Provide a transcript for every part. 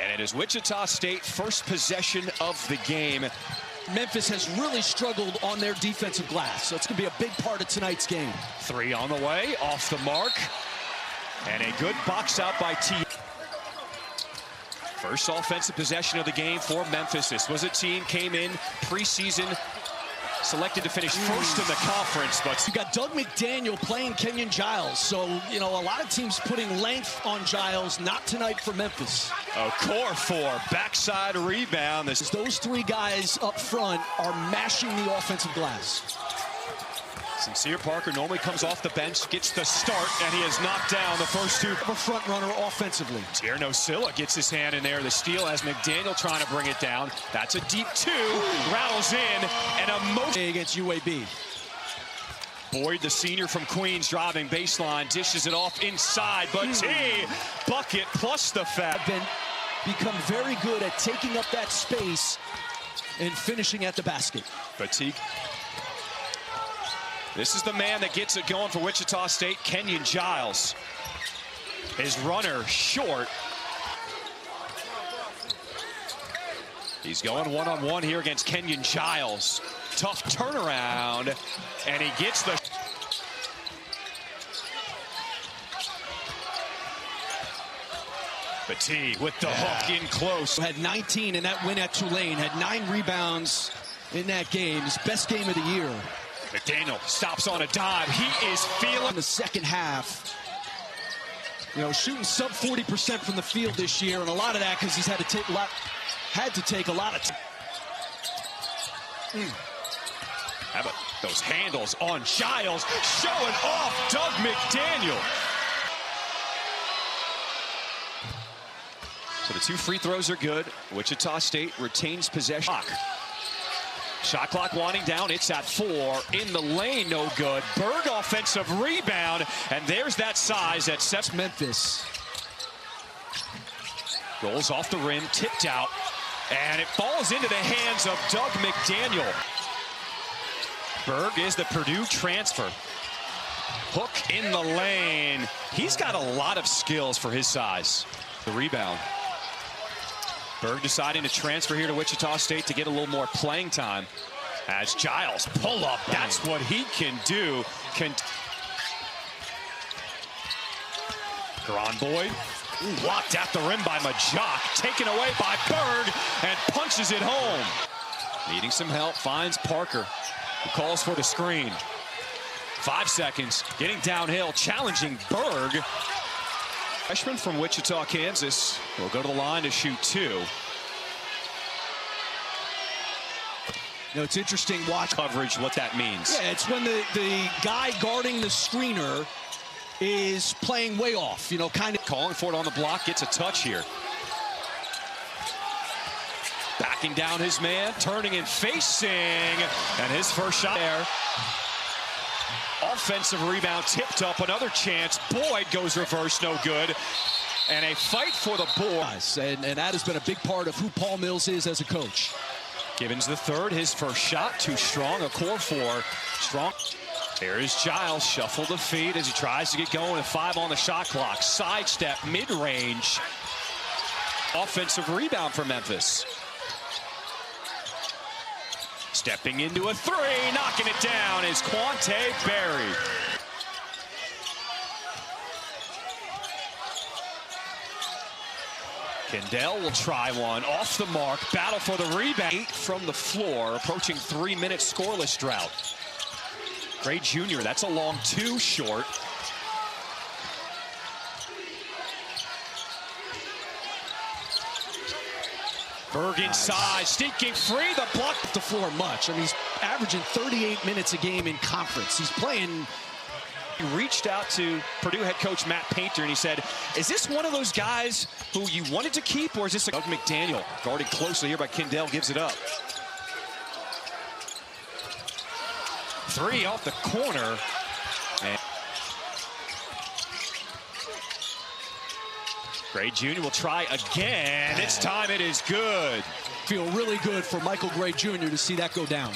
And it is Wichita State first possession of the game. Memphis has really struggled on their defensive glass, so it's going to be a big part of tonight's game. 3 on the way, off the mark. And a good box out by T. First offensive possession of the game for Memphis. This was a team came in preseason, selected to finish first in the conference, but you got Doug McDaniel playing Kenyon Giles, so you know a lot of teams putting length on Giles. Not tonight for Memphis. A core 4 backside rebound. Those 3 guys up front are mashing the offensive glass. Sincere Parker normally comes off the bench, gets the start, and he has knocked down the first 2. A front runner offensively. Tierno Silla gets his hand in there. The steal as McDaniel trying to bring it down. That's a deep 2. Rattles in and a motion against UAB. Boyd, the senior from Queens, driving baseline, dishes it off inside, but T bucket plus the foul. Become very good at taking up that space and finishing at the basket. But T. This is the man that gets it going for Wichita State, Kenyon Giles. His runner short. He's going one-on-one here against Kenyon Giles. Tough turnaround, and he gets the... Petit with the hook in close. Had 19 in that win at Tulane, had 9 rebounds in that game. His best game of the year. McDaniel stops on a dive. He is feeling the second half. You know, shooting sub 40% from the field this year, and a lot of that because he's had to take a lot of. How about those handles on Giles, showing off Doug McDaniel. So the 2 free throws are good. Wichita State retains possession. Shot clock winding down. It's at 4 in the lane. No good. Berg offensive rebound. And there's that size that sets Memphis. Rolls off the rim. Tipped out. And it falls into the hands of Doug McDaniel. Berg is the Purdue transfer. Hook in the lane. He's got a lot of skills for his size. The rebound. Berg deciding to transfer here to Wichita State to get a little more playing time. As Giles pull up, that's what he can do. Garon Boyd, blocked at the rim by Majok, taken away by Berg, and punches it home. Needing some help, finds Parker, who calls for the screen. 5 seconds, getting downhill, challenging Berg. Freshman from Wichita, Kansas, will go to the line to shoot 2. You know, it's interesting watch coverage, what that means. Yeah, it's when the guy guarding the screener is playing way off, you know, kind of. Calling for it on the block, gets a touch here. Backing down his man, turning and facing, and his first shot there. Offensive rebound tipped up, another chance. Boyd goes reverse, no good. And a fight for the boards. And that has been a big part of who Paul Mills is as a coach. Gibbons the third, his first shot, too strong, a core 4. Strong. There is Giles, shuffle the feet as he tries to get going with 5 on the shot clock. Sidestep, mid-range. Offensive rebound for Memphis. Stepping into a 3, knocking it down is Quante Berry. Kendall will try one, off the mark, battle for the rebound. 8 from the floor, approaching 3-minute scoreless drought. Gray Jr., that's a long 2 short. Berg inside, sneaking free, the block. The floor much. I mean, he's averaging 38 minutes a game in conference. He's playing. He reached out to Purdue head coach Matt Painter and he said, is this one of those guys who you wanted to keep, or is this a Doug McDaniel? Guarded closely here by Kendall, gives it up. 3 off the corner. And Gray Jr. will try again. This time it is good. Feel really good for Michael Gray Jr. to see that go down.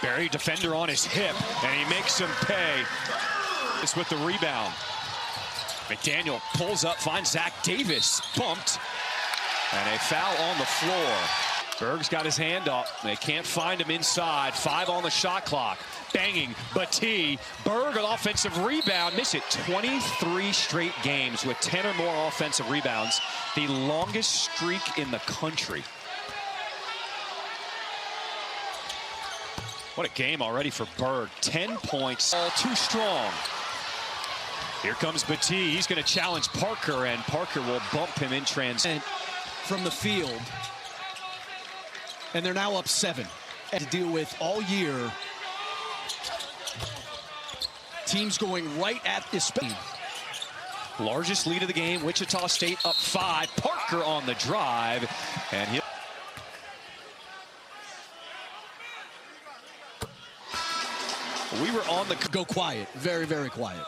Berry, defender on his hip, and he makes him pay. This with the rebound. McDaniel pulls up, finds Zach Davis, bumped. And a foul on the floor. Berg's got his hand up. They can't find him inside. 5 on the shot clock. Banging, Batee. Berg an offensive rebound. Miss it. 23 straight games with 10 or more offensive rebounds. The longest streak in the country. What a game already for Berg. 10 points. All too strong. Here comes Batee. He's going to challenge Parker, and Parker will bump him in transition. From the field. And they're now up 7 to deal with all year. Teams going right at this speed. Largest lead of the game. Wichita State up 5. Parker on the drive. And he... We were on the... Go quiet. Very, very quiet.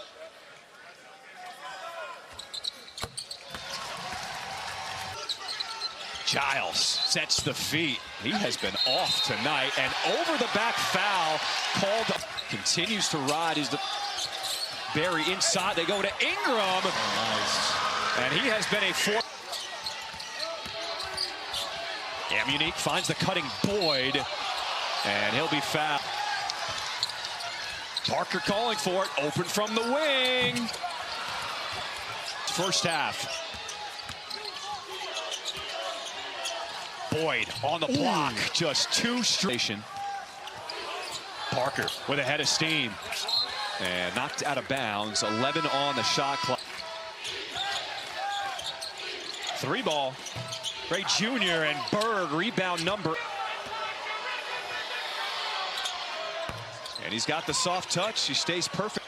Giles sets the feet. He has been off tonight. And over the back foul called. Continues to ride. Is the Barry inside. They go to Ingram. Nice. And he has been a 4. Amunique finds the cutting Boyd. And he'll be fouled. Parker calling for it. Open from the wing. First half. Boyd on the block. Ooh. Just 2 straight. Parker with a head of steam. And knocked out of bounds. 11 on the shot clock. 3 ball. Gray Jr. and Berg rebound number. And he's got the soft touch. He stays perfect.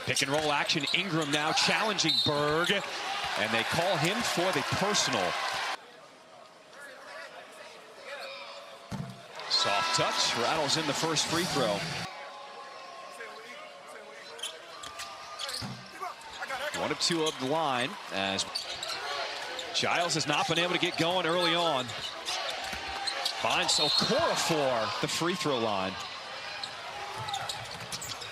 Pick and roll action. Ingram now challenging Berg. And they call him for the personal. Soft touch, rattles in the first free throw. One of 2 of the line as Giles has not been able to get going early on. Finds Okorafor the free throw line.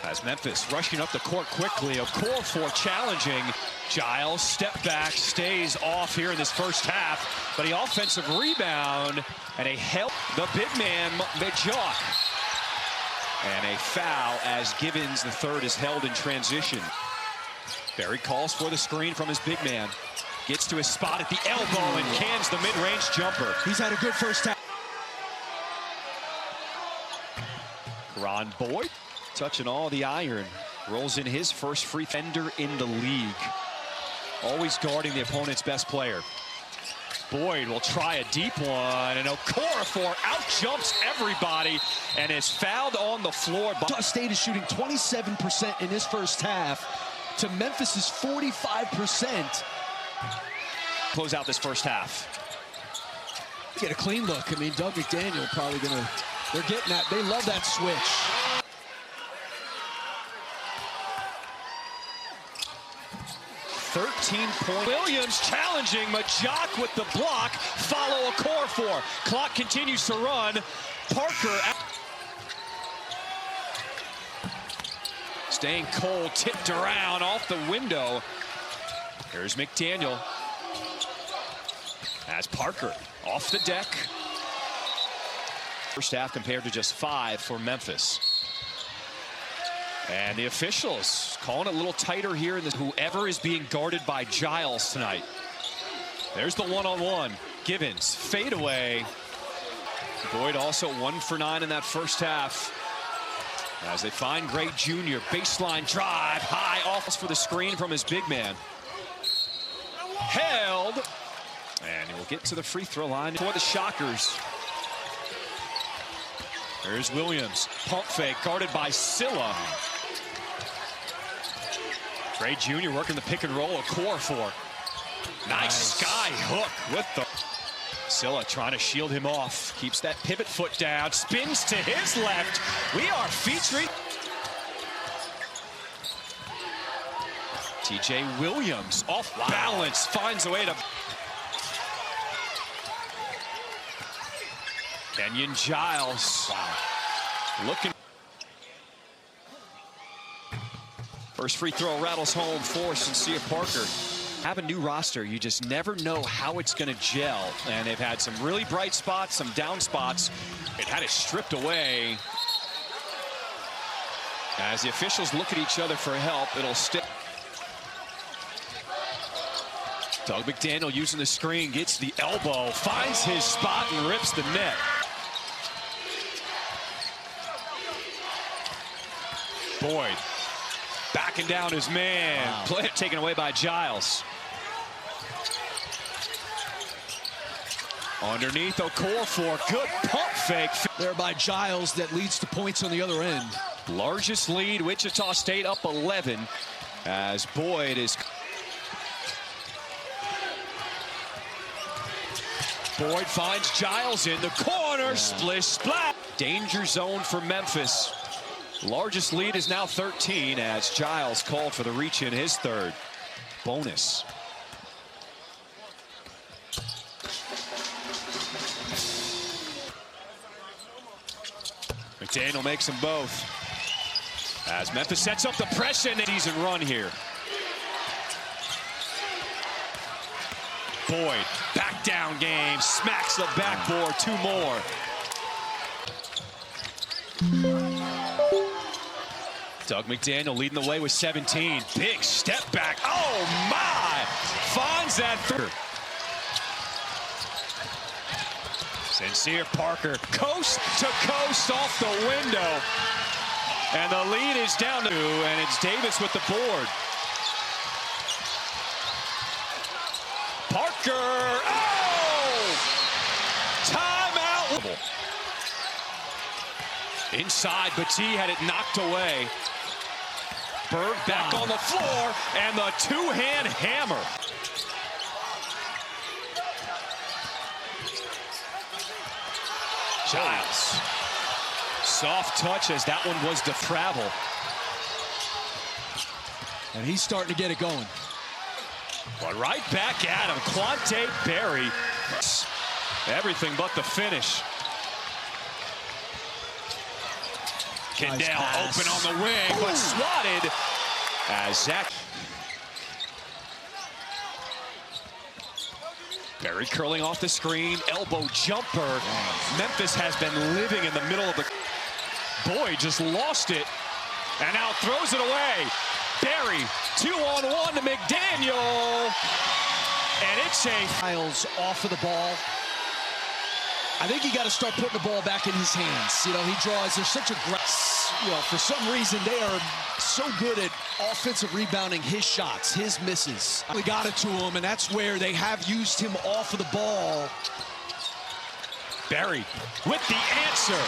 As Memphis rushing up the court quickly. Okorafor challenging. Giles, step back, stays off here in this first half. But the offensive rebound and a help. The big man, Majok. And a foul as Givens, the third, is held in transition. Barry calls for the screen from his big man. Gets to his spot at the elbow and cans the mid-range jumper. He's had a good first half. Ron Boyd touching all the iron. Rolls in his first free fender in the league. Always guarding the opponent's best player. Boyd will try a deep one, and Okorafor out-jumps everybody and is fouled on the floor. Wichita State is shooting 27% in this first half to Memphis' 45%. Close out this first half. Get a clean look. I mean, Doug McDaniel probably gonna, they're getting that. They love that switch. 13 point. Williams challenging Majok with the block. Follow Okorafor. Clock continues to run. Parker staying cold, tipped around off the window. Here's McDaniel. As Parker off the deck. First half compared to just 5 for Memphis. And the officials calling it a little tighter here in this. Whoever is being guarded by Giles tonight. There's the one-on-one. Givens, fadeaway. Boyd also 1 for 9 in that first half. As they find Gray Jr. Baseline drive, high off for the screen from his big man. Held. And he will get to the free throw line for the Shockers. There's Williams. Pump fake, guarded by Silla. Gray Jr. working the pick and roll. Okorafor. Nice sky hook with the... Silla trying to shield him off. Keeps that pivot foot down. Spins to his left. We are featuring... TJ Williams off balance. Finds a way to... Kenyon Giles. Looking... First free throw rattles home for Sincere Parker. Have a new roster, you just never know how it's going to gel, and they've had some really bright spots, some down spots. It had it stripped away. As the officials look at each other for help, it'll stick. Doug McDaniel using the screen, gets the elbow, finds his spot and rips the net. Boyd backing down his man. Wow. Play taken away by Giles. Underneath Okorafor, good pump fake. There by Giles that leads to points on the other end. Largest lead, Wichita State up 11 as Boyd is. Boyd finds Giles in the corner, splish splat. Danger zone for Memphis. Largest lead is now 13 as Giles called for the reach in his third. Bonus. McDaniel makes them both. As Memphis sets up the pressure and season run here. Boyd, back down game, smacks the backboard, 2 more. Doug McDaniel leading the way with 17. Big step back. Oh my! Finds that third. Sincere Parker, coast to coast off the window. And the lead is down to 2, and it's Davis with the board. Parker, oh! Timeout. Inside, Battie had it knocked away. Berg back on the floor, and the 2-hand hammer. Giles. Soft touch as that one was to travel. And he's starting to get it going. But right back at him, Quante Berry. Everything but the finish. Kendall nice open on the wing, but swatted as Zach. Berry curling off the screen, elbow jumper. Memphis has been living in the middle of the. Boyd just lost it, and now throws it away. Berry, 2-on-1 to McDaniel, and it's a. Miles off of the ball. I think you got to start putting the ball back in his hands. You know, he draws. There's such a, you know, for some reason they are so good at offensive rebounding his shots, his misses. We got it to him, and that's where they have used him off of the ball. Berry with the answer.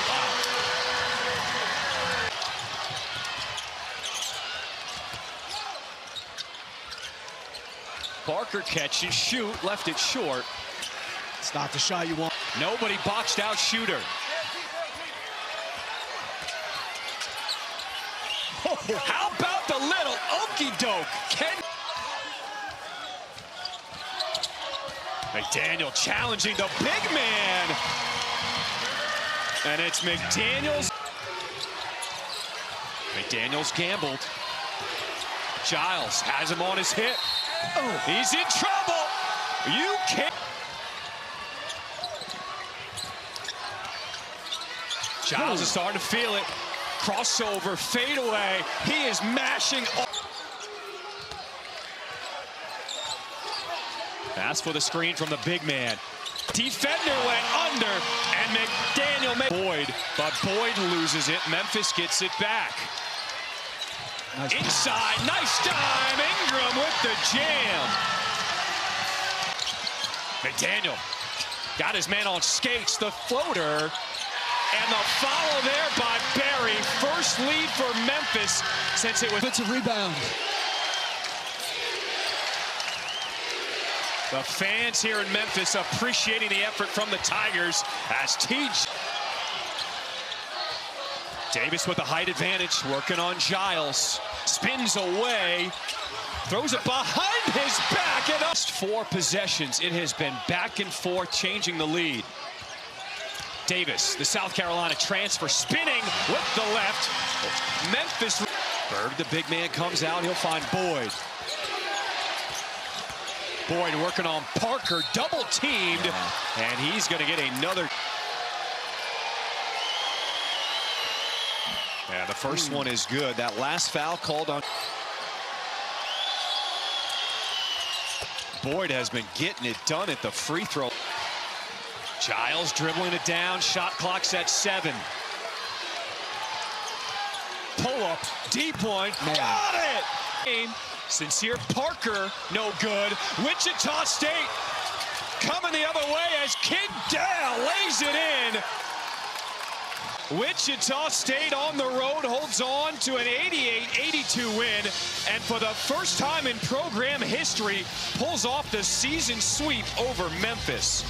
Parker catches, shoot, left it short. It's not the shot you want. Nobody boxed out shooter. Oh, how about the little okey-doke? McDaniel challenging the big man. And it's McDaniels. McDaniels gambled. Giles has him on his hip. Oh, he's in trouble. You can't. Giles is starting to feel it. Crossover, fade away. He is mashing. Pass for the screen from the big man. Defender went under, and McDaniel made Boyd, but Boyd loses it. Memphis gets it back. Nice inside, nice time. Ingram with the jam. McDaniel got his man on skates. The floater. And the follow there by Berry. First lead for Memphis since it was. It's a rebound. The fans here in Memphis appreciating the effort from the Tigers as Davis with the height advantage, working on Giles. Spins away, throws it behind his back. And 4 possessions, it has been back and forth, changing the lead. Davis, the South Carolina transfer, spinning with the left. Memphis. Berg, the big man, comes out. He'll find Boyd. Boyd working on Parker, double teamed, and he's going to get another. Yeah, the first one is good. That last foul called on. Boyd has been getting it done at the free throw. Giles dribbling it down. Shot clock's at 7. Pull up, deep one. Got it! Sincere Parker, no good. Wichita State coming the other way as Kindell lays it in. Wichita State on the road holds on to an 88-82 win, and for the first time in program history, pulls off the season sweep over Memphis.